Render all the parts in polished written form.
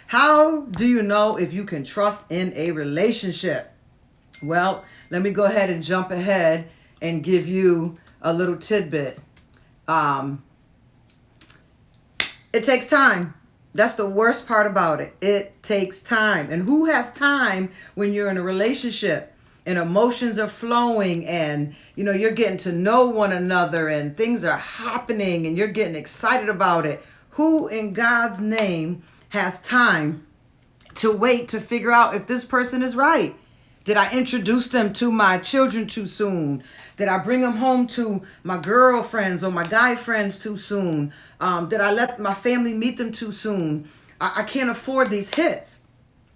How do you know if you can trust in a relationship? Well, let me go ahead and jump ahead and give you a little tidbit. Um, it takes time. That's the worst part about it. It takes time. And who has time when you're in a relationship and emotions are flowing and you're getting to know one another and things are happening and you're getting excited about it? Who in God's name has time to wait to figure out if this person is right? Did I introduce them to my children too soon? Did I bring them home to my girlfriends or my guy friends too soon? Did I let my family meet them too soon? I can't afford these hits.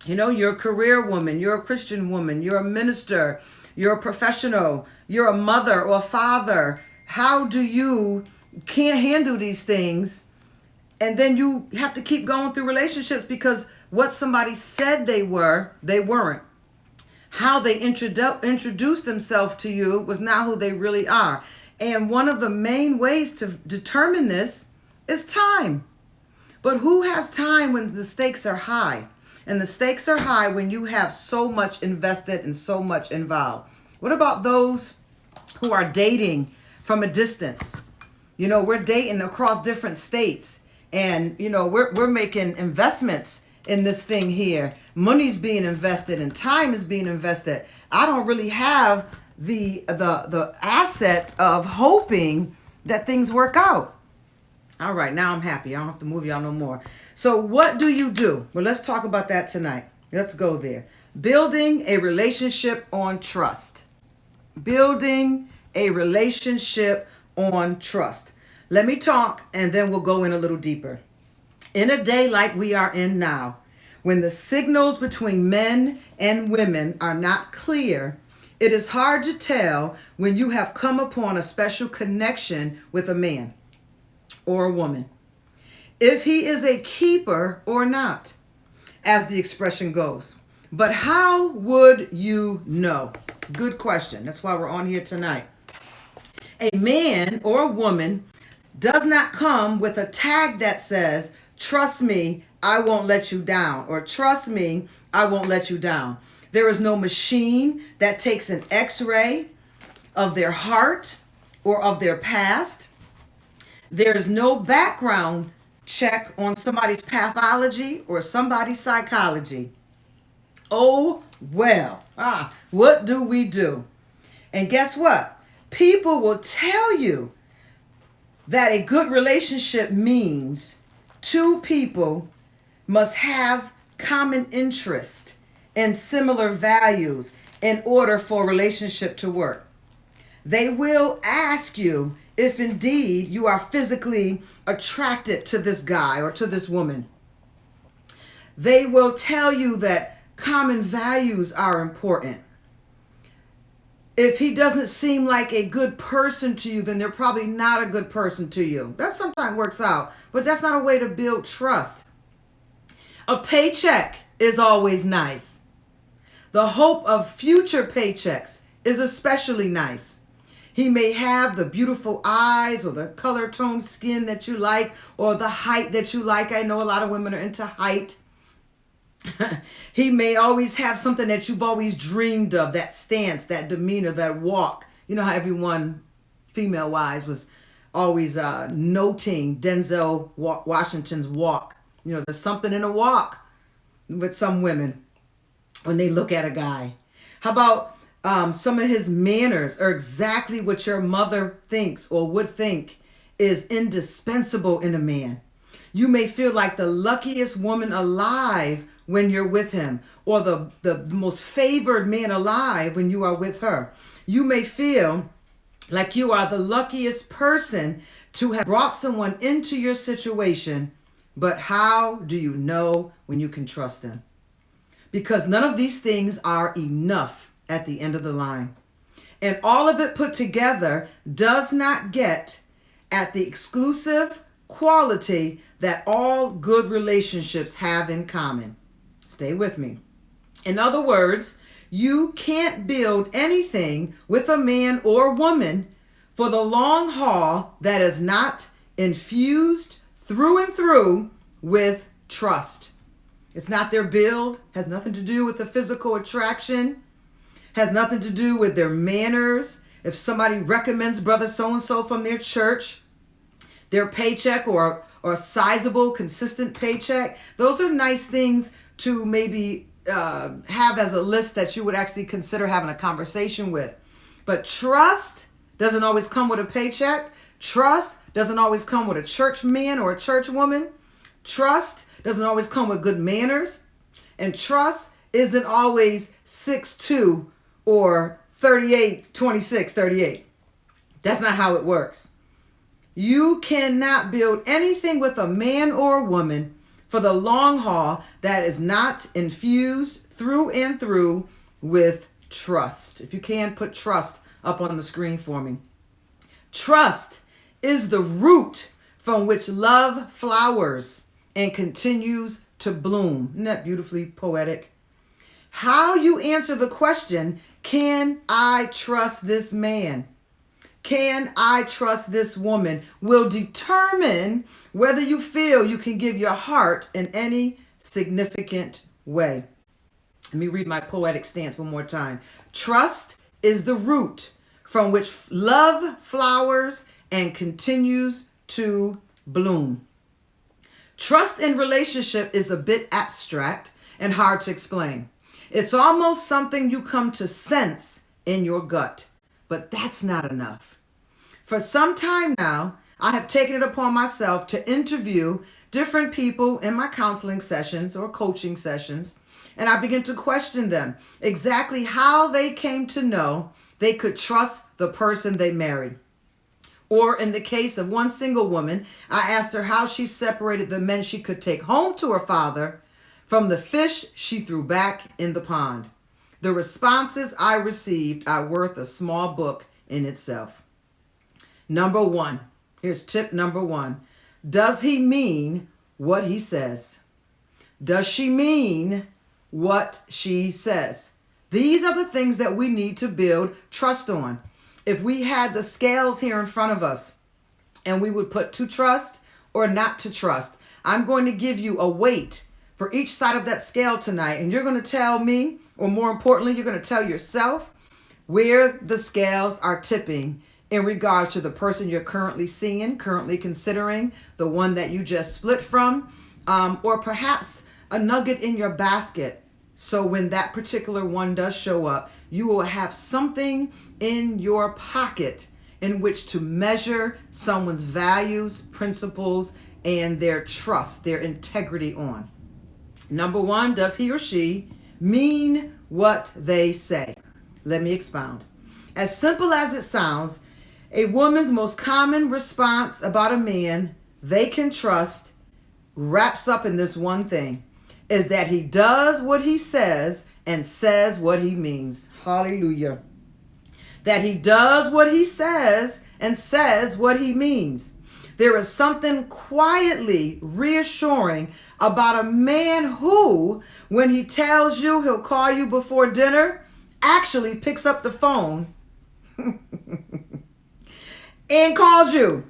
You're a career woman, you're a Christian woman, you're a minister, you're a professional, you're a mother or a father. How do you can't handle these things? And then you have to keep going through relationships because what somebody said they were, they weren't. How they introduced themselves to you was not who they really are. And one of the main ways to determine this is time. But who has time when the stakes are high? And the stakes are high when you have so much invested and so much involved. What about those who are dating from a distance? We're dating across different states. And, we're making investments in this thing here. Money's being invested and time is being invested. I don't really have the asset of hoping that things work out. All right, now I'm happy. I don't have to move y'all no more. So what do you do? Well, let's talk about that tonight. Let's go there. Building a relationship on trust. Building a relationship on trust. Let me talk and then we'll go in a little deeper. In a day like we are in now, when the signals between men and women are not clear, it is hard to tell when you have come upon a special connection with a man or a woman, if he is a keeper or not, as the expression goes. But how would you know? Good question. That's why we're on here tonight. A man or a woman does not come with a tag that says, "Trust me, I won't let you down," or "Trust me, I won't let you down." There is no machine that takes an x-ray of their heart or of their past. There is no background check on somebody's pathology or somebody's psychology. Oh, well, what do we do? And guess what? People will tell you that a good relationship means two people must have common interest and similar values in order for a relationship to work. They will ask you if indeed you are physically attracted to this guy or to this woman. They will tell you that common values are important. If he doesn't seem like a good person to you, then they're probably not a good person to you. That sometimes works out, but that's not a way to build trust. A paycheck is always nice. The hope of future paychecks is especially nice. He may have the beautiful eyes or the color toned skin that you like or the height that you like. I know a lot of women are into height. He may always have something that you've always dreamed of, that stance, that demeanor, that walk. You know how everyone, female-wise, was always noting Denzel Washington's walk. There's something in a walk with some women when they look at a guy. How about some of his manners are exactly what your mother thinks or would think is indispensable in a man. You may feel like the luckiest woman alive when you're with him, or the most favored man alive when you are with her. You may feel like you are the luckiest person to have brought someone into your situation, but how do you know when you can trust them? Because none of these things are enough at the end of the line. And all of it put together does not get at the exclusive quality that all good relationships have in common. Stay with me. In other words, you can't build anything with a man or woman for the long haul that is not infused through and through with trust. It's not their build, has nothing to do with the physical attraction, has nothing to do with their manners. If somebody recommends brother so-and-so from their church, their paycheck or a sizable, consistent paycheck, those are nice things to maybe have as a list that you would actually consider having a conversation with. But trust doesn't always come with a paycheck. Trust doesn't always come with a church man or a church woman. Trust doesn't always come with good manners. And trust isn't always 6'2" or 38, 26, 38. That's not how it works. You cannot build anything with a man or a woman for the long haul that is not infused through and through with trust. If you can, put trust up on the screen for me. Trust is the root from which love flowers and continues to bloom. Isn't that beautifully poetic? How you answer the question, can I trust this man? Can I trust this woman? Will determine whether you feel you can give your heart in any significant way. Let me read my poetic stance one more time. Trust is the root from which love flowers and continues to bloom. Trust in relationship is a bit abstract and hard to explain. It's almost something you come to sense in your gut, but that's not enough. For some time now, I have taken it upon myself to interview different people in my counseling sessions or coaching sessions, and I begin to question them exactly how they came to know they could trust the person they married. Or in the case of one single woman, I asked her how she separated the men she could take home to her father from the fish she threw back in the pond. The responses I received are worth a small book in itself. Number one, here's tip number one. Does he mean what he says? Does she mean what she says? These are the things that we need to build trust on. If we had the scales here in front of us and we would put to trust or not to trust, I'm going to give you a weight for each side of that scale tonight. And you're going to tell me, or more importantly, you're going to tell yourself where the scales are tipping in regards to the person you're currently seeing, currently considering, the one that you just split from, or perhaps a nugget in your basket. So when that particular one does show up, you will have something in your pocket in which to measure someone's values, principles, and their trust, their integrity on. Number one, does he or she mean what they say? Let me expound. As simple as it sounds, a woman's most common response about a man they can trust wraps up in this one thing, is that he does what he says and says what he means. Hallelujah. That he does what he says and says what he means. There is something quietly reassuring about a man who, when he tells you he'll call you before dinner, actually picks up the phone and calls you.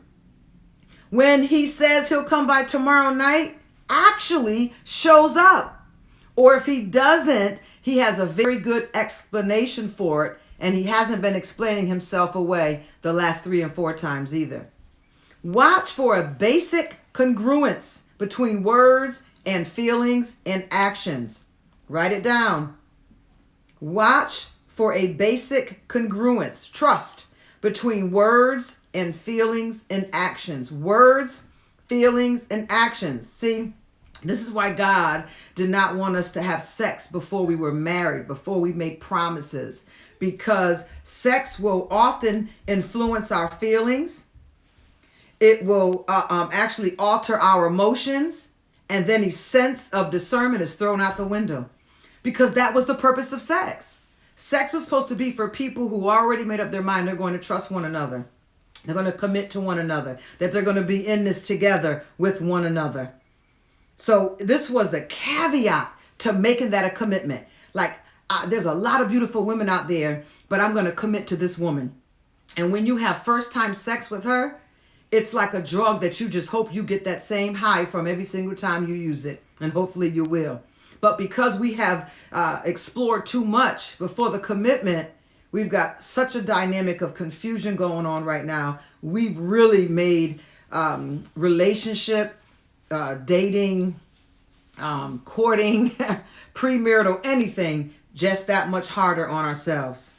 When he says he'll come by tomorrow night, actually shows up. Or if he doesn't, he has a very good explanation for it, and he hasn't been explaining himself away the last 3 and 4 times either. Watch for a basic congruence between words and feelings and actions. Write it down. Watch for a basic congruence, trust, between words and feelings and actions. Words, feelings, and actions. See, this is why God did not want us to have sex before we were married, before we made promises, because sex will often influence our feelings. It will actually alter our emotions, and then a sense of discernment is thrown out the window, because that was the purpose of sex. Sex was supposed to be for people who already made up their mind they're going to trust one another. They're going to commit to one another, that they're going to be in this together with one another. So this was the caveat to making that a commitment. Like, there's a lot of beautiful women out there, but I'm going to commit to this woman. And when you have first time sex with her, it's like a drug that you just hope you get that same high from every single time you use it. And hopefully you will. But because we have explored too much before the commitment, we've got such a dynamic of confusion going on right now. We've really made relationship, dating, courting, premarital, anything just that much harder on ourselves.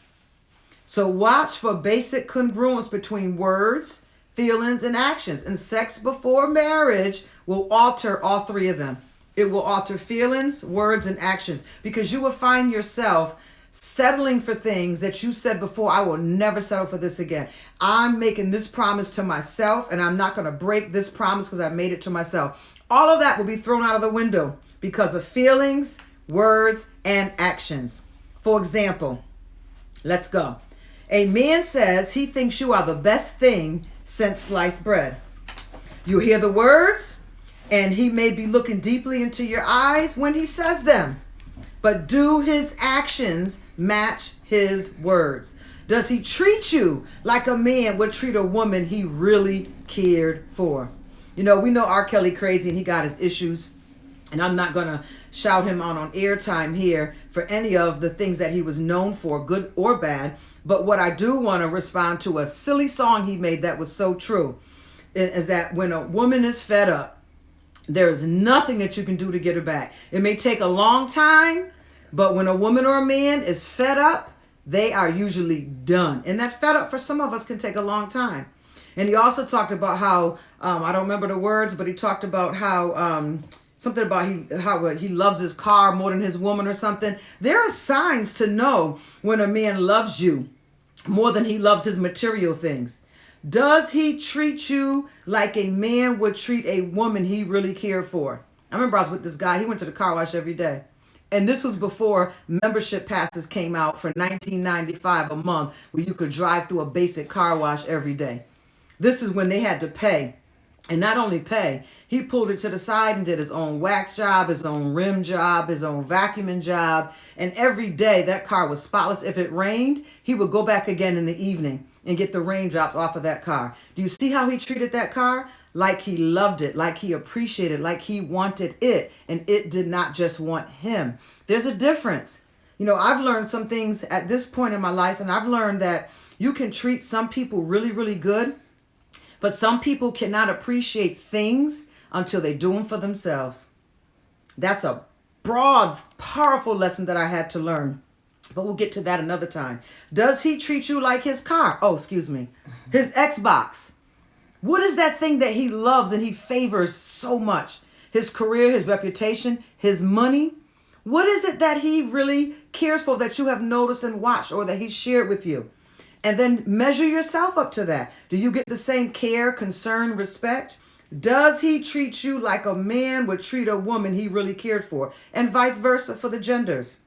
So watch for basic congruence between words, feelings, and actions. And sex before marriage will alter all three of them. It will alter feelings, words, and actions, because you will find yourself settling for things that you said before, I will never settle for this again. I'm making this promise to myself, and I'm not going to break this promise because I made it to myself. All of that will be thrown out of the window because of feelings, words, and actions. For example, let's go. A man says he thinks you are the best thing since sliced bread. You hear the words, and he may be looking deeply into your eyes when he says them. But do his actions match his words? Does he treat you like a man would treat a woman he really cared for? You know, we know R. Kelly crazy and he got his issues. And I'm not going to shout him out on airtime here for any of the things that he was known for, good or bad. But what I do want to respond to a silly song he made that was so true is that when a woman is fed up, there is nothing that you can do to get her back. It may take a long time, but when a woman or a man is fed up, they are usually done. And that fed up for some of us can take a long time. And he also talked about how, I don't remember the words, but he talked about how, something about how he loves his car more than his woman or something. There are signs to know when a man loves you more than he loves his material things. Does he treat you like a man would treat a woman he really cared for? I remember I was with this guy. He went to the car wash every day. And this was before membership passes came out for $19.95 a month, where you could drive through a basic car wash every day. This is when they had to pay. And not only pay, he pulled it to the side and did his own wax job, his own rim job, his own vacuuming job. And every day that car was spotless. If it rained, he would go back again in the evening and get the raindrops off of that car. Do you see how he treated that car? Like he loved it, like he appreciated, like he wanted it, and it did not just want him. There's a difference. You know, I've learned some things at this point in my life, and I've learned that you can treat some people really, really good, but some people cannot appreciate things until they do them for themselves. That's a broad, powerful lesson that I had to learn. But we'll get to that another time. Does he treat you like his car? Oh, excuse me. His Xbox. What is that thing that he loves and he favors so much? His career, his reputation, his money? What is it that he really cares for that you have noticed and watched or that he shared with you? And then measure yourself up to that. Do you get the same care, concern, respect? Does he treat you like a man would treat a woman he really cared for? And vice versa for the genders.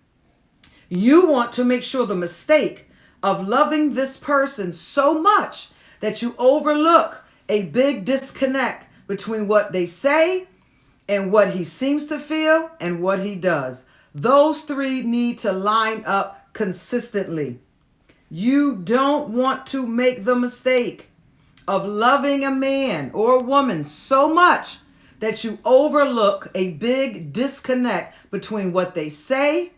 You want to make sure the mistake of loving this person so much that you overlook a big disconnect between what they say and what he seems to feel and what he does. Those three need to line up consistently. You don't want to make the mistake of loving a man or a woman so much that you overlook a big disconnect between what they say,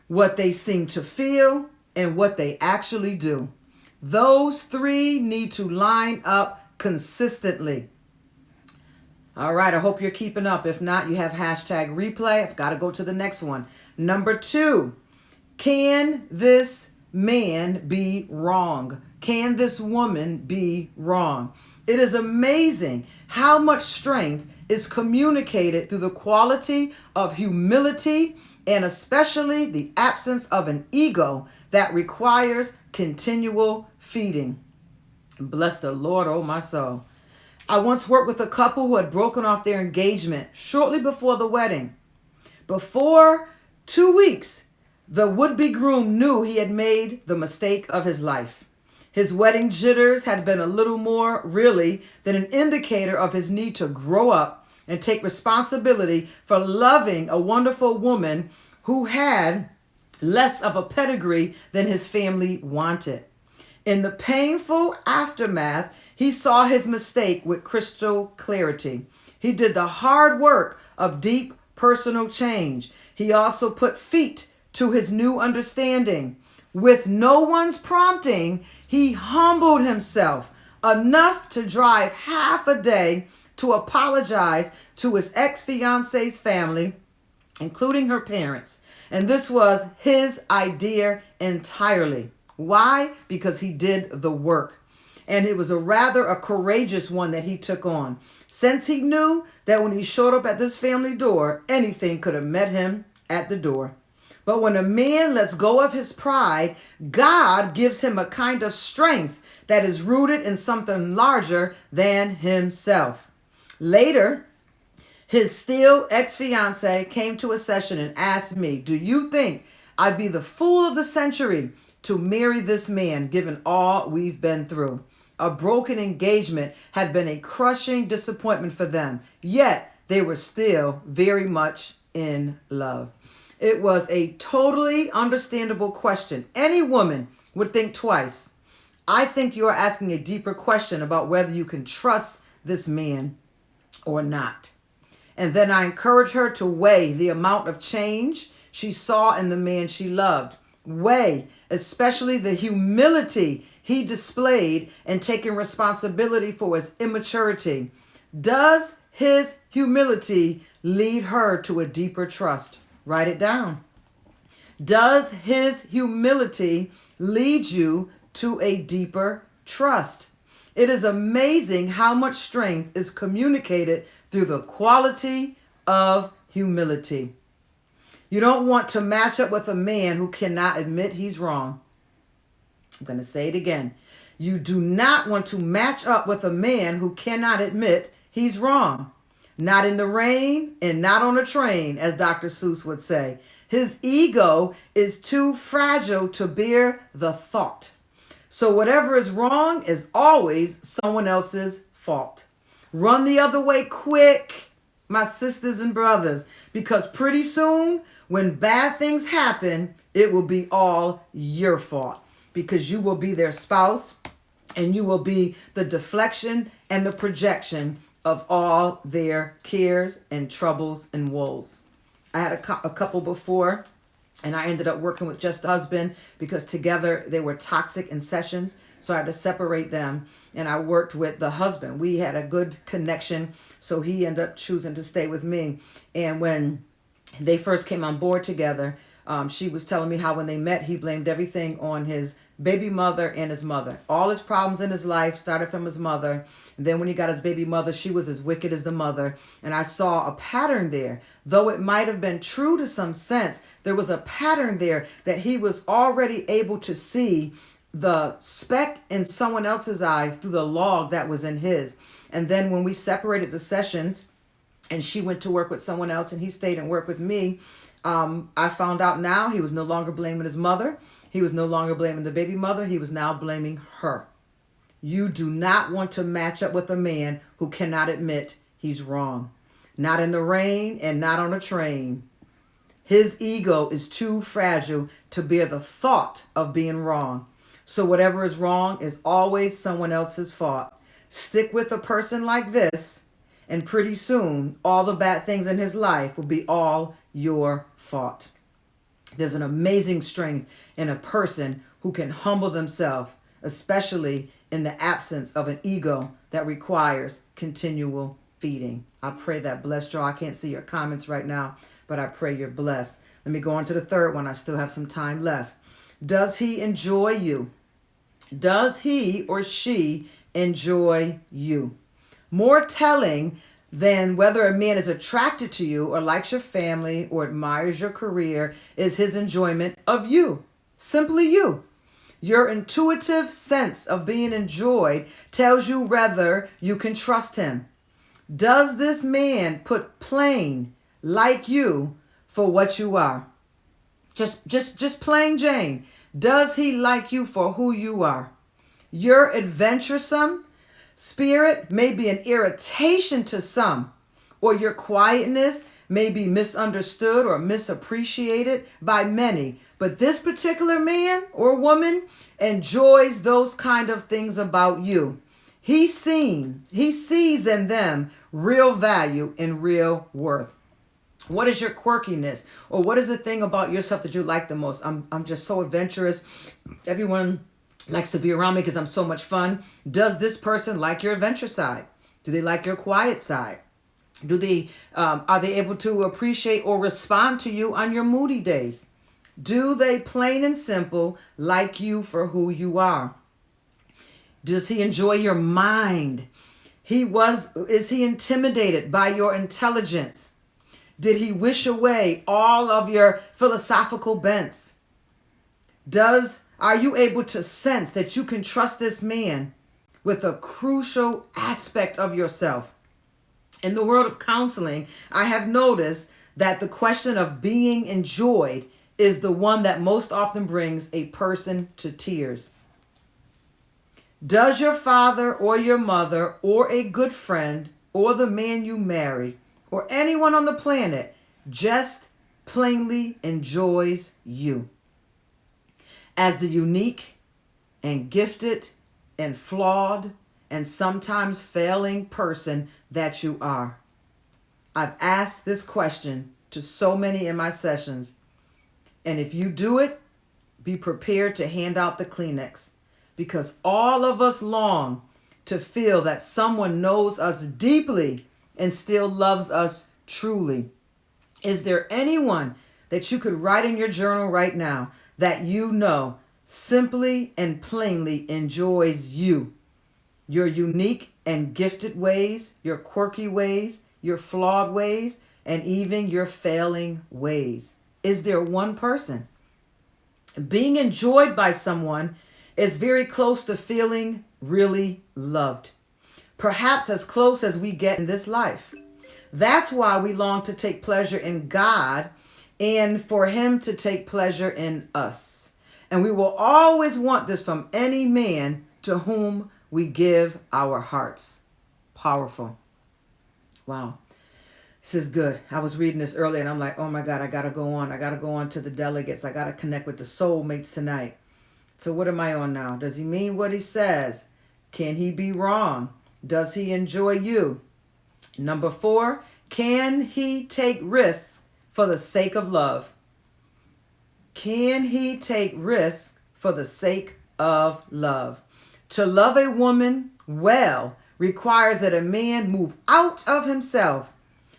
what they seem to feel, and what they actually do. Those three need to line up consistently. All right, I hope you're keeping up. If not, you have hashtag replay. I've got to go to the next one. Number 2, can this man be wrong? Can this woman be wrong? It is amazing how much strength is communicated through the quality of humility and especially the absence of an ego that requires continual feeding. Bless the Lord, oh my soul. I once worked with a couple who had broken off their engagement shortly before the wedding. Before 2 weeks, the would-be groom knew he had made the mistake of his life. His wedding jitters had been a little more really than an indicator of his need to grow up and take responsibility for loving a wonderful woman who had less of a pedigree than his family wanted. In the painful aftermath, he saw his mistake with crystal clarity. He did the hard work of deep personal change. He also put feet to his new understanding. With no one's prompting, he humbled himself enough to drive half a day to apologize to his ex-fiance's family, including her parents. And this was his idea entirely. Why? Because he did the work. And it was a courageous one that he took on, since he knew that when he showed up at this family door, anything could have met him at the door. But when a man lets go of his pride, God gives him a kind of strength that is rooted in something larger than himself. Later, his still ex-fiance came to a session and asked me, "Do you think I'd be the fool of the century to marry this man given all we've been through?" A broken engagement had been a crushing disappointment for them, yet they were still very much in love. It was a totally understandable question. Any woman would think twice. I think you are asking a deeper question about whether you can trust this man or not. And then I encouraged her to weigh the amount of change she saw in the man she loved. Weigh, especially the humility he displayed in taking responsibility for his immaturity. Does his humility lead her to a deeper trust? Write it down. Does his humility lead you to a deeper trust? It is amazing how much strength is communicated through the quality of humility. You don't want to match up with a man who cannot admit he's wrong. I'm going to say it again. You do not want to match up with a man who cannot admit he's wrong. Not in the rain and not on a train, as Dr. Seuss would say. His ego is too fragile to bear the thought. So whatever is wrong is always someone else's fault. Run the other way quick, my sisters and brothers, because pretty soon when bad things happen, it will be all your fault, because you will be their spouse and you will be the deflection and the projection of all their cares and troubles and woes. I had a couple before, and I ended up working with just the husband because together they were toxic in sessions. So I had to separate them, and I worked with the husband. We had a good connection, so he ended up choosing to stay with me. And when they first came on board together, she was telling me how when they met, he blamed everything on his baby mother and his mother. All his problems in his life started from his mother. And then when he got his baby mother, she was as wicked as the mother. And I saw a pattern there. Though it might have been true to some sense, there was a pattern there that he was already able to see the speck in someone else's eye through the log that was in his. And then when we separated the sessions and she went to work with someone else and he stayed and worked with me, I found out now he was no longer blaming his mother. He was no longer blaming the baby mother. He was now blaming her. You do not want to match up with a man who cannot admit he's wrong. Not in the rain and not on a train. His ego is too fragile to bear the thought of being wrong. So whatever is wrong is always someone else's fault. Stick with a person like this, and pretty soon all the bad things in his life will be all your fault. There's an amazing strength in a person who can humble themselves, especially in the absence of an ego that requires continual feeding. I pray that blessed you. I can't see your comments right now, but I pray you're blessed. Let me go on to the third one. I still have some time left. Does he enjoy you? Does he or she enjoy you? More telling than whether a man is attracted to you or likes your family or admires your career is his enjoyment of you. Simply you. Your intuitive sense of being enjoyed tells you whether you can trust him. Does this man put plain like you for what you are? Just plain Jane. Does he like you for who you are? Your adventuresome spirit may be an irritation to some, or your quietness may be misunderstood or misappreciated by many. But this particular man or woman enjoys those kind of things about you. He sees in them real value and real worth. What is your quirkiness? Or what is the thing about yourself that you like the most? I'm just so adventurous. Everyone likes to be around me because I'm so much fun. Does this person like your adventure side? Do they like your quiet side? Do they are they able to appreciate or respond to you on your moody days? Do they plain and simple like you for who you are? Does he enjoy your mind? Is he intimidated by your intelligence? Did he wish away all of your philosophical bents? Are you able to sense that you can trust this man with a crucial aspect of yourself? In the world of counseling, I have noticed that the question of being enjoyed is the one that most often brings a person to tears. Does your father or your mother or a good friend or the man you married or anyone on the planet just plainly enjoys you as the unique and gifted and flawed and sometimes failing person that you are? I've asked this question to so many in my sessions, and if you do it, be prepared to hand out the Kleenex, because all of us long to feel that someone knows us deeply and still loves us truly. Is there anyone that you could write in your journal right now that you know simply and plainly enjoys you, your unique and gifted ways, your quirky ways, your flawed ways, and even your failing ways? Is there one person? Being enjoyed by someone is very close to feeling really loved, perhaps as close as we get in this life. That's why we long to take pleasure in God and for him to take pleasure in us. And we will always want this from any man to whom we give our hearts. Powerful. Wow. This is good. I was reading this earlier and I'm like, oh my God, I got to go on. I got to go on to the delegates. I got to connect with the soulmates tonight. So what am I on now? Does he mean what he says? Can he be wrong? Does he enjoy you? Number 4, can he take risks for the sake of love? Can he take risks for the sake of love? To love a woman well requires that a man move out of himself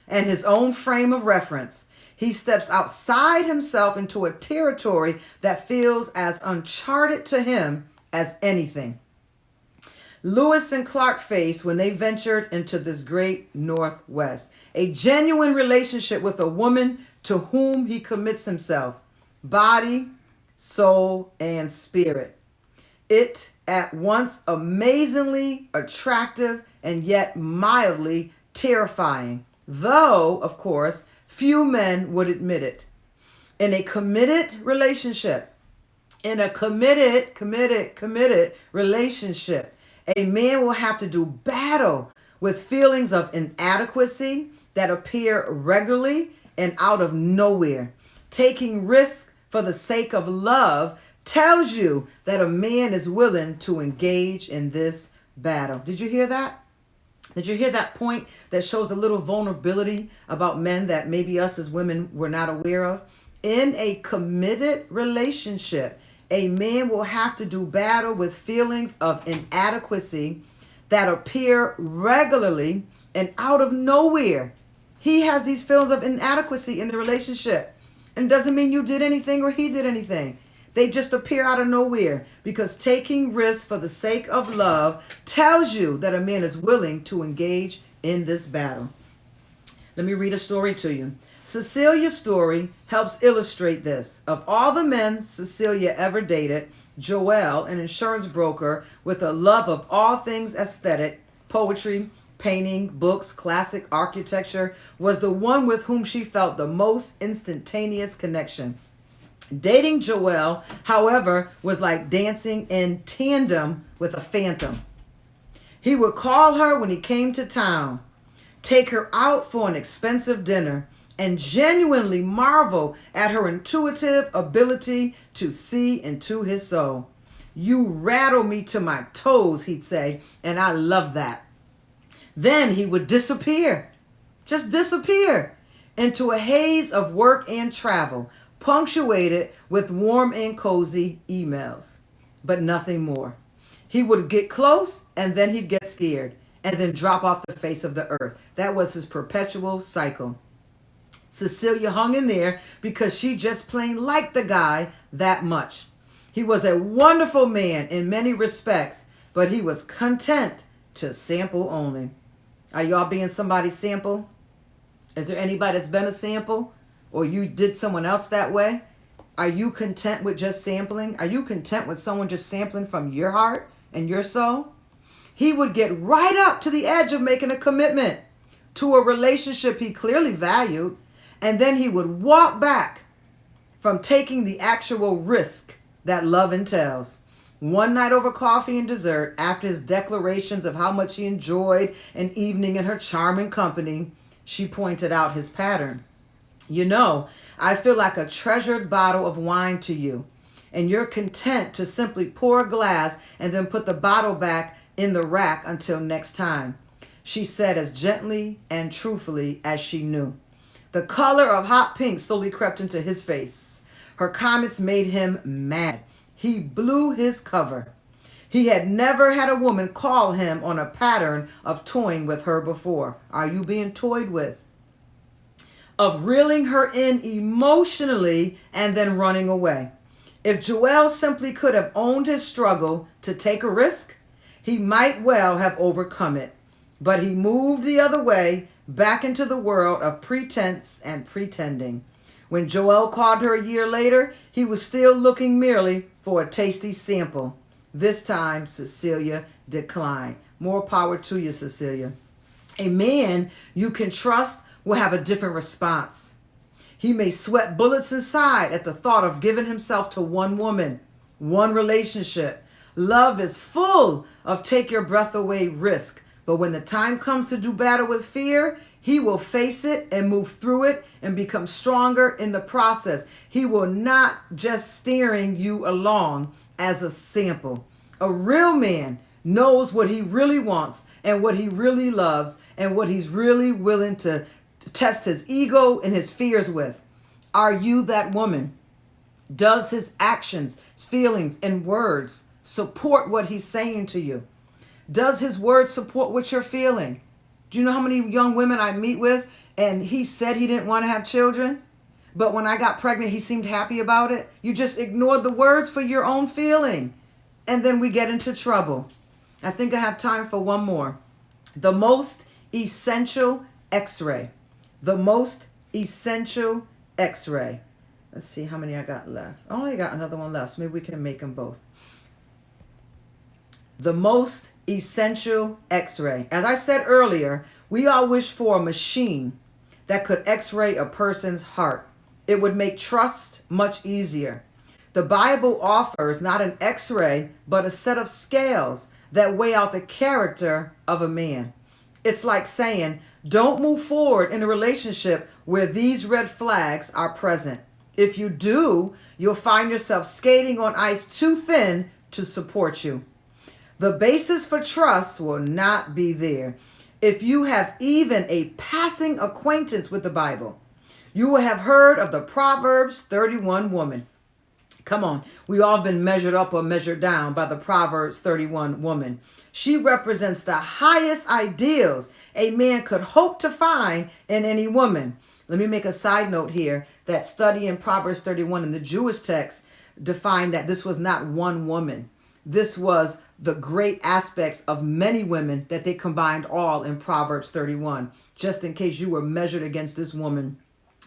and his own frame of reference. He steps outside himself into a territory that feels as uncharted to him as anything Lewis and Clark faced when they ventured into this great Northwest. A genuine relationship with a woman to whom he commits himself, body, soul, and spirit. It at once amazingly attractive and yet mildly terrifying, though, of course, few men would admit it. In a committed relationship, a man will have to do battle with feelings of inadequacy that appear regularly and out of nowhere. Taking risks for the sake of love tells you that a man is willing to engage in this battle. Did you hear that? Did you hear that point that shows a little vulnerability about men that maybe us as women were not aware of? In a committed relationship, a man will have to do battle with feelings of inadequacy that appear regularly and out of nowhere. He has these feelings of inadequacy in the relationship. And it doesn't mean you did anything or he did anything. They just appear out of nowhere, because taking risks for the sake of love tells you that a man is willing to engage in this battle. Let me read a story to you. Cecilia's story helps illustrate this. Of all the men Cecilia ever dated, Joel, an insurance broker with a love of all things aesthetic, poetry, painting, books, classic architecture, was the one with whom she felt the most instantaneous connection. Dating Joel, however, was like dancing in tandem with a phantom. He would call her when he came to town, take her out for an expensive dinner, and genuinely marvel at her intuitive ability to see into his soul. "You rattle me to my toes," he'd say, and I love that. Then he would disappear, just disappear. into a haze of work and travel, punctuated with warm and cozy emails, but nothing more. He would get close and then he'd get scared and then drop off the face of the earth. That was his perpetual cycle. Cecilia hung in there because she just plain liked the guy that much. He was a wonderful man in many respects, but he was content to sample only. Are y'all being somebody's sample? Is there anybody that's been a sample? Or you did someone else that way? Are you content with just sampling? Are you content with someone just sampling from your heart and your soul? He would get right up to the edge of making a commitment to a relationship he clearly valued, and then he would walk back from taking the actual risk that love entails. One night over coffee and dessert, after his declarations of how much he enjoyed an evening in her charming company, she pointed out his pattern. You know, I feel like a treasured bottle of wine to you, and you're content to simply pour a glass and then put the bottle back in the rack until next time, she said as gently and truthfully as she knew. The color of hot pink slowly crept into his face. Her comments made him mad. He blew his cover. He had never had a woman call him on a pattern of toying with her before. Are you being toyed with? Of reeling her in emotionally and then running away. If Joel simply could have owned his struggle to take a risk, he might well have overcome it. But he moved the other way, back into the world of pretense and pretending. When Joel called her a year later, he was still looking merely for a tasty sample. This time, Cecilia declined. More power to you, Cecilia. A man you can trust will have a different response. He may sweat bullets inside at the thought of giving himself to one woman, one relationship. Love is full of take your breath away risk. But when the time comes to do battle with fear, he will face it and move through it and become stronger in the process. He will not just steering you along as a sample. A real man knows what he really wants and what he really loves and what he's really willing to test his ego and his fears with. Are you that woman? Does his actions, his feelings, and words support what he's saying to you? Does his words support what you're feeling? Do you know how many young women I meet with and he said he didn't want to have children, but when I got pregnant, he seemed happy about it? You just ignored the words for your own feeling. And then we get into trouble. I think I have time for one more. The most essential X-ray. The most essential X-ray. Let's see how many I got left. I only got another one left, so maybe we can make them both. The most essential X-ray. As I said earlier, we all wish for a machine that could X-ray a person's heart. It would make trust much easier. The Bible offers not an X-ray, but a set of scales that weigh out the character of a man. It's like saying, don't move forward in a relationship where these red flags are present. If you do, you'll find yourself skating on ice too thin to support you. The basis for trust will not be there. If you have even a passing acquaintance with the Bible, you will have heard of the Proverbs 31 woman. Come on, we all have been measured up or measured down by the Proverbs 31 woman. She represents the highest ideals a man could hope to find in any woman. Let me make a side note here that studying Proverbs 31 in the Jewish text defined that this was not one woman. This was the great aspects of many women that they combined all in Proverbs 31. Just in case you were measured against this woman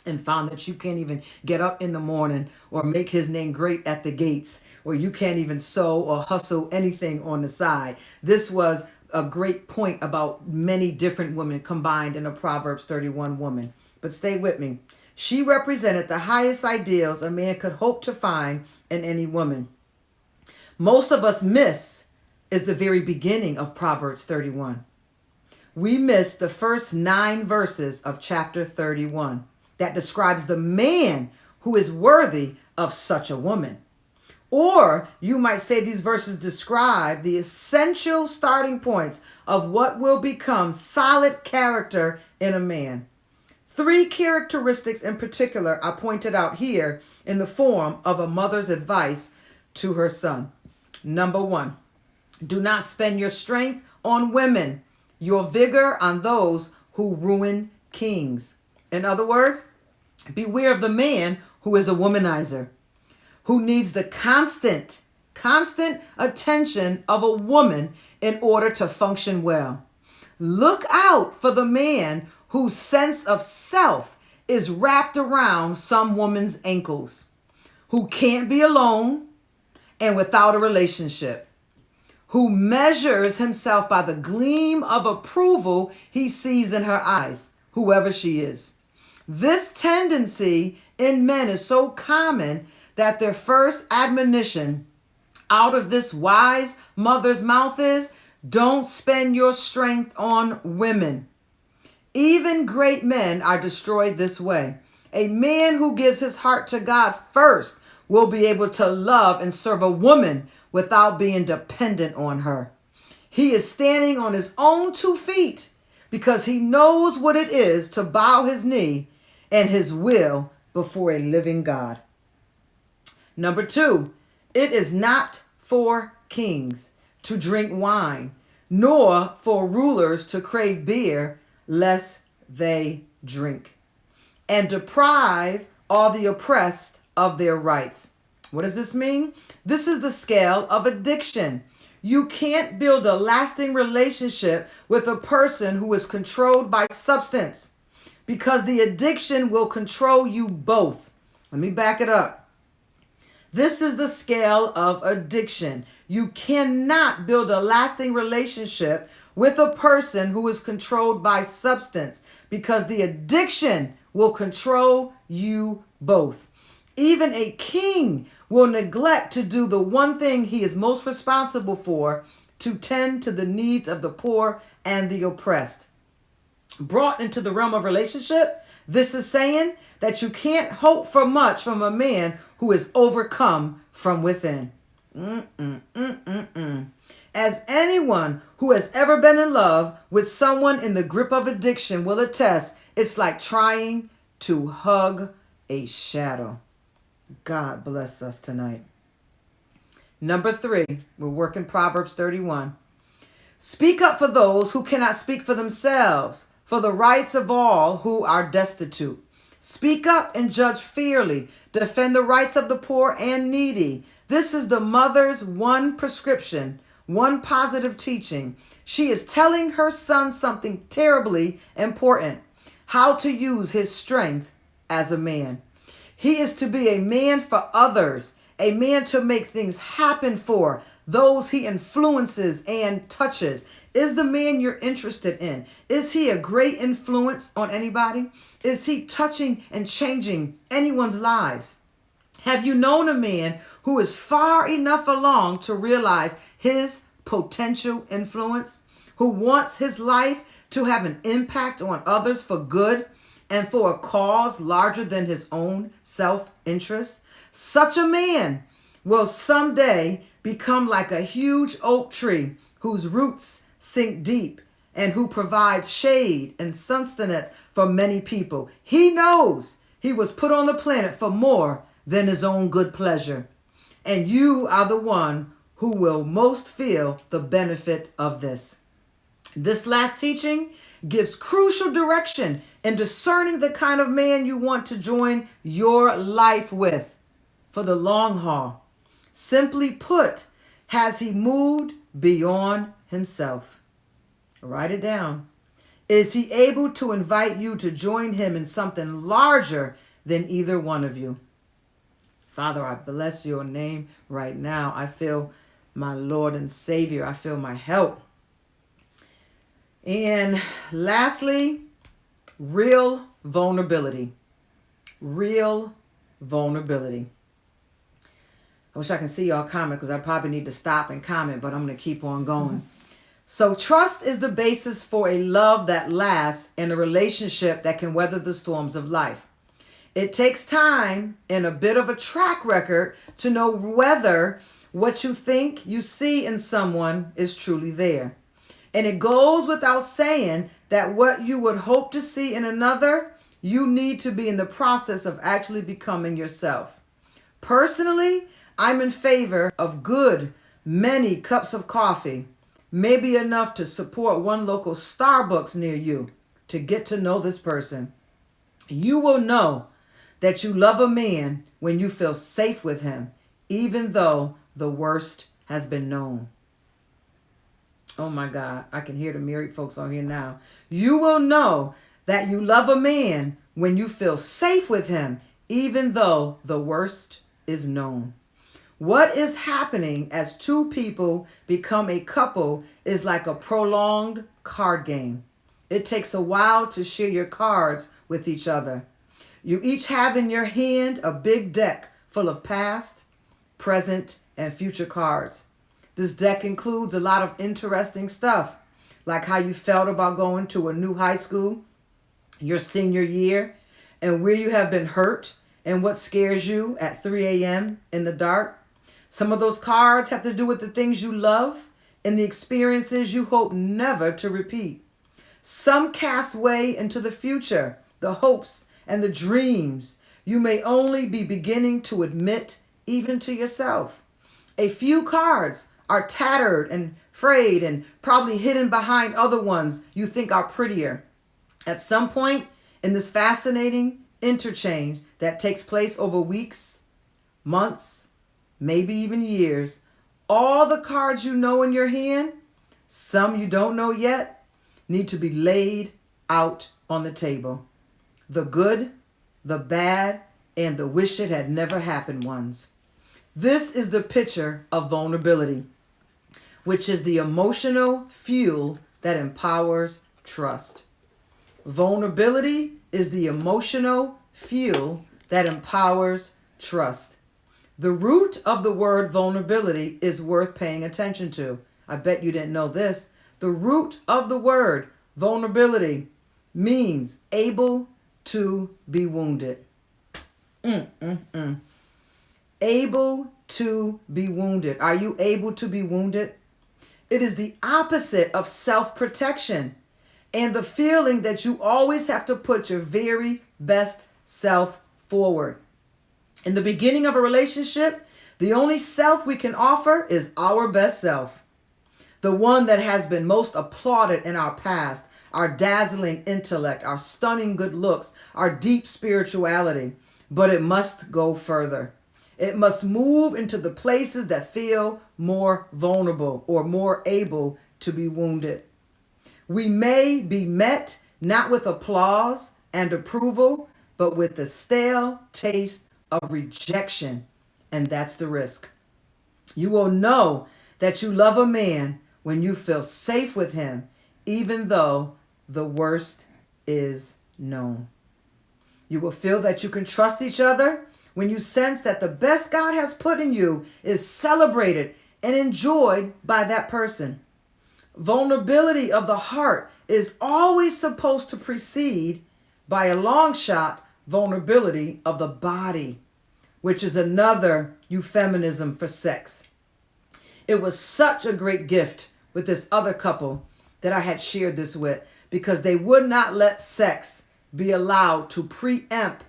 and found that you can't even get up in the morning or make his name great at the gates, or you can't even sew or hustle anything on the side. This was a great point about many different women combined in a Proverbs 31 woman. But stay with me. She represented the highest ideals a man could hope to find in any woman. Most of us miss is the very beginning of Proverbs 31. We miss the first 9 verses of chapter 31 that describes the man who is worthy of such a woman. Or you might say these verses describe the essential starting points of what will become solid character in a man. Three characteristics in particular are pointed out here in the form of a mother's advice to her son. Number one, do not spend your strength on women, your vigor on those who ruin kings. In other words, beware of the man who is a womanizer, who needs the constant attention of a woman in order to function well. Look out for the man whose sense of self is wrapped around some woman's ankles, who can't be alone and without a relationship, who measures himself by the gleam of approval he sees in her eyes, whoever she is. This tendency in men is so common that their first admonition out of this wise mother's mouth is, don't spend your strength on women. Even great men are destroyed this way. A man who gives his heart to God first will be able to love and serve a woman without being dependent on her. He is standing on his own 2 feet because he knows what it is to bow his knee and his will before a living God. Number 2, it is not for kings to drink wine, nor for rulers to crave beer, lest they drink, and deprive all the oppressed of their rights. What does this mean? This is the scale of addiction. You can't build a lasting relationship with a person who is controlled by substance, because the addiction will control you both. Let me back it up. This is the scale of addiction. You cannot build a lasting relationship with a person who is controlled by substance, because the addiction will control you both. Even a king will neglect to do the one thing he is most responsible for, to tend to the needs of the poor and the oppressed. Brought into the realm of relationship, this is saying that you can't hope for much from a man who is overcome from within. As anyone who has ever been in love with someone in the grip of addiction will attest, it's like trying to hug a shadow. God bless us tonight. Number 3, we're working Proverbs 31. Speak up for those who cannot speak for themselves, for the rights of all who are destitute. Speak up and judge fairly. Defend the rights of the poor and needy. This is the mother's one prescription, one positive teaching. She is telling her son something terribly important: how to use his strength as a man. He is to be a man for others, a man to make things happen for those he influences and touches. Is the man you're interested in, is he a great influence on anybody? Is he touching and changing anyone's lives? Have you known a man who is far enough along to realize his potential influence, who wants his life to have an impact on others for good and for a cause larger than his own self-interest? Such a man will someday become like a huge oak tree whose roots sink deep and who provides shade and sustenance for many people. He knows he was put on the planet for more than his own good pleasure. And you are the one who will most feel the benefit of this. This last teaching gives crucial direction in discerning the kind of man you want to join your life with for the long haul. Simply put, has he moved beyond himself? Write it down. Is he able to invite you to join him in something larger than either one of you? Father, I bless your name right now. I feel my Lord and Savior. I feel my help. And lastly, real vulnerability. Real vulnerability. I wish I can see y'all comment, because I probably need to stop and comment, but I'm going to keep on going. So trust is the basis for a love that lasts and a relationship that can weather the storms of life. It takes time and a bit of a track record to know whether what you think you see in someone is truly there. And it goes without saying that what you would hope to see in another, You need to be in the process of actually becoming yourself. Personally, I'm in favor of many cups of coffee, maybe enough to support one local Starbucks near you to get to know this person. You will know that you love a man when you feel safe with him, even though the worst has been known. Oh my God, I can hear the married folks on here now. You will know that you love a man when you feel safe with him, even though the worst is known. What is happening as two people become a couple is like a prolonged card game. It takes a while to share your cards with each other. You each have in your hand a big deck full of past, present, and future cards. This deck includes a lot of interesting stuff, like how you felt about going to a new high school, your senior year, and where you have been hurt, and what scares you at 3 a.m. in the dark. Some of those cards have to do with the things you love and the experiences you hope never to repeat. Some cast way into the future, the hopes and the dreams you may only be beginning to admit even to yourself. A few cards are tattered and frayed and probably hidden behind other ones you think are prettier. At some point in this fascinating interchange that takes place over weeks, months, maybe even years, all the cards you know in your hand, some you don't know yet, need to be laid out on the table. The good, the bad, and the wish it had never happened ones. This is the picture of vulnerability, which is the emotional fuel that empowers trust. Vulnerability is the emotional fuel that empowers trust. The root of the word vulnerability is worth paying attention to. I bet you didn't know this. The root of the word vulnerability means able to be wounded. Able to be wounded. Are you able to be wounded? It is the opposite of self-protection and the feeling that you always have to put your very best self forward. In the beginning of a relationship, the only self we can offer is our best self. The one that has been most applauded in our past, our dazzling intellect, our stunning good looks, our deep spirituality. But it must go further. It must move into the places that feel more vulnerable or more able to be wounded. We may be met not with applause and approval, but with the stale taste of rejection. And that's the risk. You will know that you love a man when you feel safe with him, even though the worst is known. You will feel that you can trust each other when you sense that the best God has put in you is celebrated and enjoyed by that person. Vulnerability of the heart is always supposed to precede, by a long shot, vulnerability of the body, which is another euphemism for sex. It was such a great gift with this other couple that I had shared this with, because they would not let sex be allowed to preempt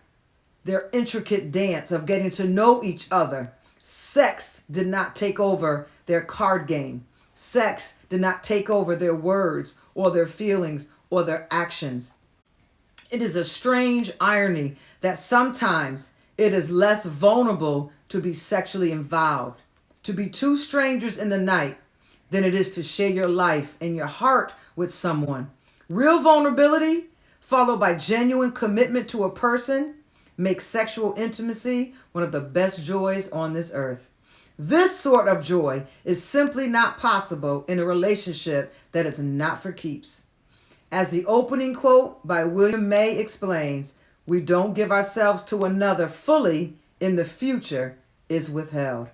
their intricate dance of getting to know each other. Sex did not take over their card game. Sex did not take over their words or their feelings or their actions. It is a strange irony that sometimes it is less vulnerable to be sexually involved, to be two strangers in the night, than it is to share your life and your heart with someone. Real vulnerability, followed by genuine commitment to a person, makes sexual intimacy one of the best joys on this earth. This sort of joy is simply not possible in a relationship that is not for keeps. As the opening quote by William May explains, we don't give ourselves to another fully in the future is withheld.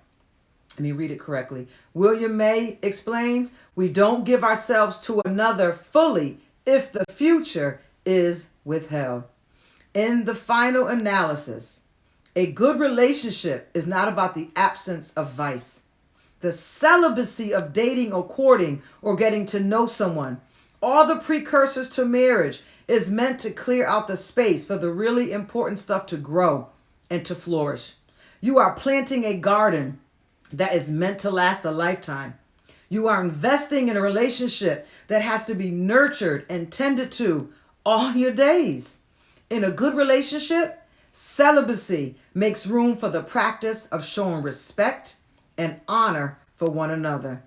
Let me read it correctly. William May explains, we don't give ourselves to another fully if the future is withheld. In the final analysis, a good relationship is not about the absence of vice. The celibacy of dating or courting or getting to know someone All the precursors to marriage is meant to clear out the space for the really important stuff to grow and to flourish. You are planting a garden that is meant to last a lifetime. You are investing in a relationship that has to be nurtured and tended to all your days. In a good relationship, celibacy makes room for the practice of showing respect and honor for one another.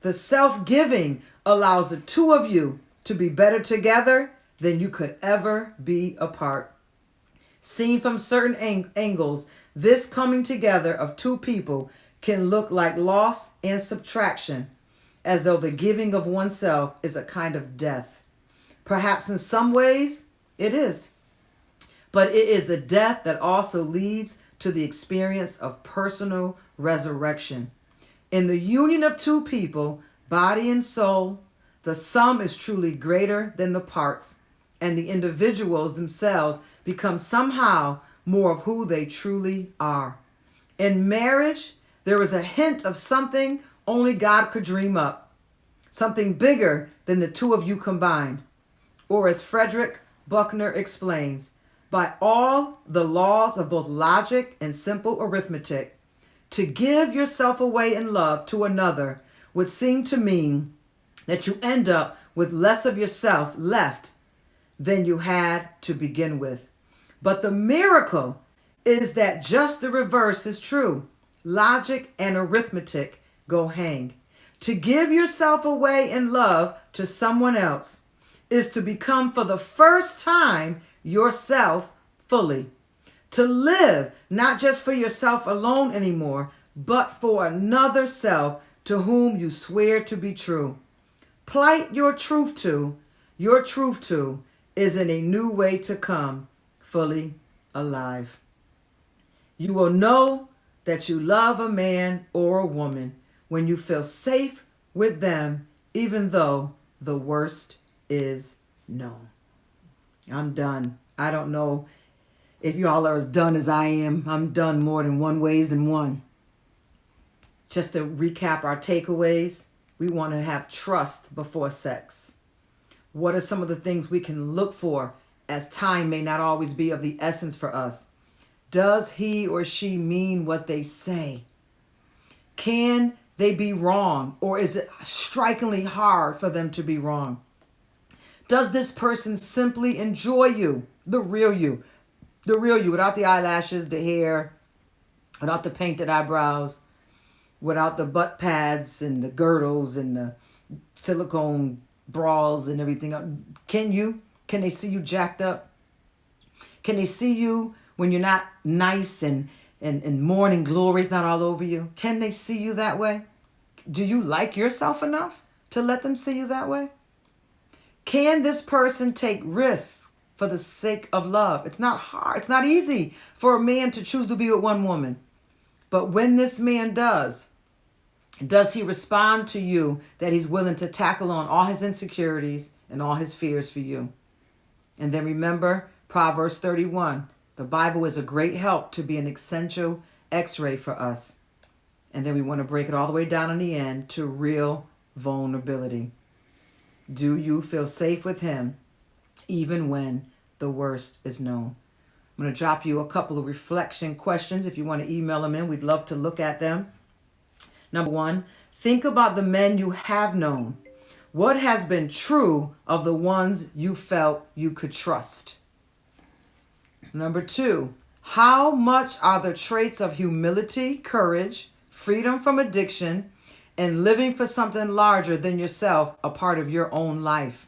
The self-giving allows the two of you to be better together than you could ever be apart. Seen from certain angles, this coming together of two people can look like loss and subtraction, as though the giving of oneself is a kind of death. Perhaps in some ways it is, but it is the death that also leads to the experience of personal resurrection. In the union of two people, body and soul, the sum is truly greater than the parts, and the individuals themselves become somehow more of who they truly are. In marriage, there is a hint of something only God could dream up, something bigger than the two of you combined. Or as Frederick Buechner explains, by all the laws of both logic and simple arithmetic, to give yourself away in love to another would seem to mean that you end up with less of yourself left than you had to begin with. But the miracle is that just the reverse is true. Logic and arithmetic go hang. To give yourself away in love to someone else is to become for the first time yourself fully. To live not just for yourself alone anymore, but for another self to whom you swear to be true. Plight your truth to is in a new way to come, fully alive. You will know that you love a man or a woman when you feel safe with them, even though the worst is known. I'm done. I don't know if y'all are as done as I am. I'm done more than one ways than one. Just to recap our takeaways, we want to have trust before sex. What are some of the things we can look for, as time may not always be of the essence for us? Does he or she mean what they say? Can they be wrong, or is it strikingly hard for them to be wrong? Does this person simply enjoy you, the real you, without the eyelashes, the hair, without the painted eyebrows, without the butt pads and the girdles and the silicone bras and everything? Can they see you jacked up? Can they see you when you're not nice and morning glory's not all over you? Can they see you that way? Do you like yourself enough to let them see you that way? Can this person take risks for the sake of love? It's not hard. It's not easy for a man to choose to be with one woman. But when this man does he respond to you that he's willing to tackle on all his insecurities and all his fears for you? And then remember Proverbs 31. The Bible is a great help to be an essential x-ray for us. And then we want to break it all the way down in the end to real vulnerability. Do you feel safe with him even when the worst is known? I'm going to drop you a couple of reflection questions. If you want to email them in, we'd love to look at them. Number 1, think about the men you have known. What has been true of the ones you felt you could trust? Number 2, how much are the traits of humility, courage, freedom from addiction, and living for something larger than yourself a part of your own life?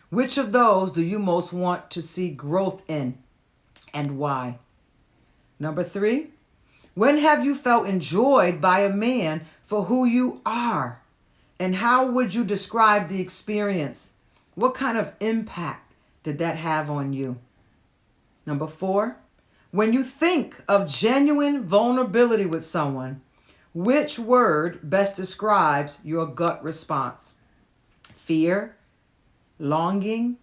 Which of those do you most want to see growth in, and why? Number 3, when have you felt enjoyed by a man for who you are? And how would you describe the experience? What kind of impact did that have on you? Number 4, when you think of genuine vulnerability with someone, which word best describes your gut response? Fear, longing,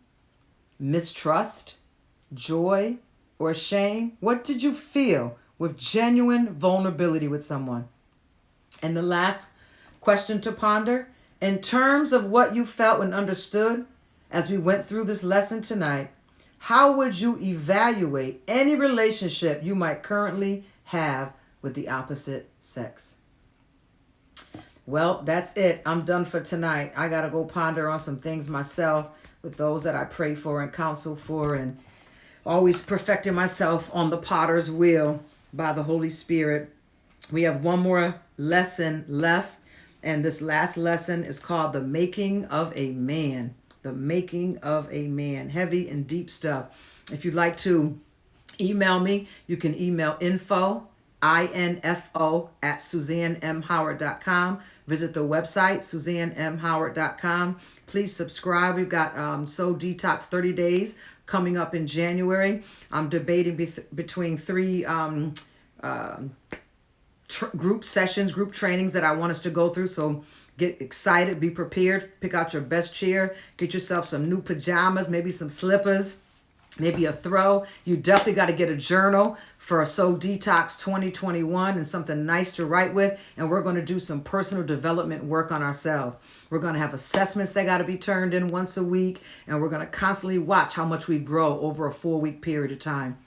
mistrust, joy, or shame? What did you feel with genuine vulnerability with someone? And the last question to ponder, in terms of what you felt and understood, as we went through this lesson tonight, how would you evaluate any relationship you might currently have with the opposite sex? Well, that's it. I'm done for tonight. I got to go ponder on some things myself with those that I pray for and counsel for, and always perfecting myself on the potter's wheel by the Holy Spirit. We have one more lesson left, and this last lesson is called The Making of a Man. The Making of a Man. Heavy and deep stuff. If you'd like to email me, you can email info at SuzanneMHoward.com. Visit the website, SuzanneMHoward.com. Please subscribe. We've got Soul Detox 30 days coming up in January. I'm debating between three group sessions, group trainings that I want us to go through. So get excited, be prepared, pick out your best chair, get yourself some new pajamas, maybe some slippers, maybe a throw. You definitely got to get a journal for a Soul Detox 2021 and something nice to write with. And we're going to do some personal development work on ourselves. We're going to have assessments that got to be turned in once a week. And we're going to constantly watch how much we grow over a 4-week period of time.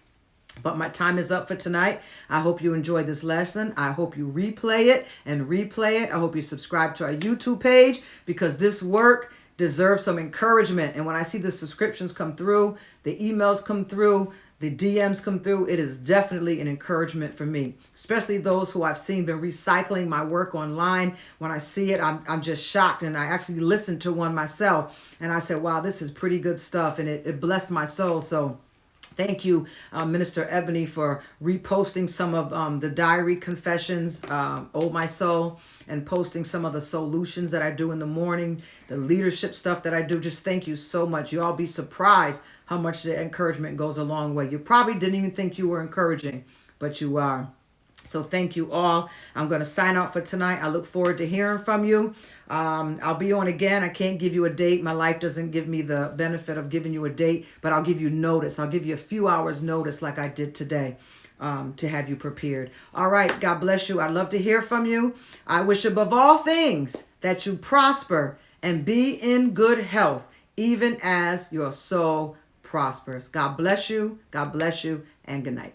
But my time is up for tonight. I hope you enjoyed this lesson. I hope you replay it and replay it. I hope you subscribe to our YouTube page, because this work deserves some encouragement. And when I see the subscriptions come through, the emails come through, the DMs come through, it is definitely an encouragement for me, especially those who I've seen been recycling my work online. When I see it, I'm just shocked. And I actually listened to one myself, and I said, wow, this is pretty good stuff. And it blessed my soul. So thank you, Minister Ebony, for reposting some of the diary confessions, Oh My Soul, and posting some of the solutions that I do in the morning, the leadership stuff that I do. Just thank you so much. You all be surprised how much the encouragement goes a long way. You probably didn't even think you were encouraging, but you are. So thank you all. I'm going to sign out for tonight. I look forward to hearing from you. I'll be on again. I can't give you a date. My life doesn't give me the benefit of giving you a date, but I'll give you notice. I'll give you a few hours notice like I did today, to have you prepared. All right. God bless you. I'd love to hear from you. I wish above all things that you prosper and be in good health, even as your soul prospers. God bless you. God bless you, and good night.